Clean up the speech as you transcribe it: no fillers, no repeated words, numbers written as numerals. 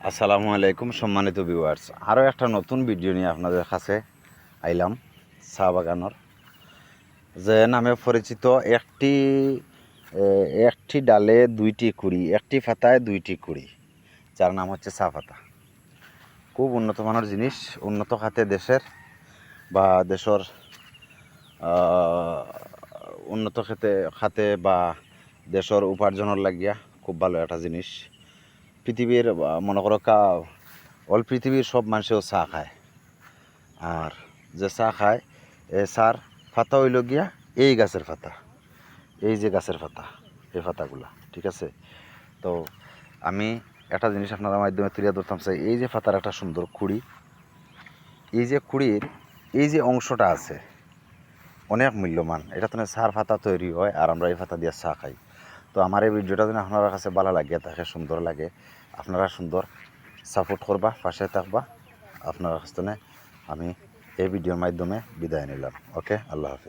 আসসালামু আলাইকুম সম্মানিত ভিউয়ার্স, আরও একটা নতুন ভিডিও নিয়ে আপনাদের কাছে আইলাম। চা বাগানোর যে নামে পরিচিত একটি ডালে দুইটি কুড়ি, একটি পাতায় দুইটি কুড়ি, যার নাম হচ্ছে চা পাতা। খুব উন্নত মানের জিনিস, উন্নত খাতে দেশের বা দেশের উন্নত খাতে বা দেশের উপার্জনের লাগিয়া খুব ভালো একটা জিনিস। পৃথিবীর মনে করো অল পৃথিবীর সব মানুষেও চা খায়, আর যে চা খায় এ চার পাতা হইল গিয়া এই গাছের পাতা, এই যে গাছের পাতা, এই পাতাগুলা, ঠিক আছে। তো আমি একটা জিনিস আপনার মাধ্যমে তুলে ধরতাম চাই। এই যে পাতার একটা সুন্দর কুড়ি, এই যে কুড়ির এই যে অংশটা আছে অনেক মূল্যবান। এটা তো চার পাতা তৈরি হয় আর আমরা এই পাতা দিয়ে চা খাই। তো আমার এই ভিডিওটা যদি আপনার কাছে ভালো লাগে, তাকে সুন্দর লাগে, আপনারা সুন্দর সাপোর্ট করবা, পাশে থাকবা। আপনার কাছে আমি এই ভিডিওর মাধ্যমে বিদায় নিলাম। ওকে, আল্লাহ হাফিজ।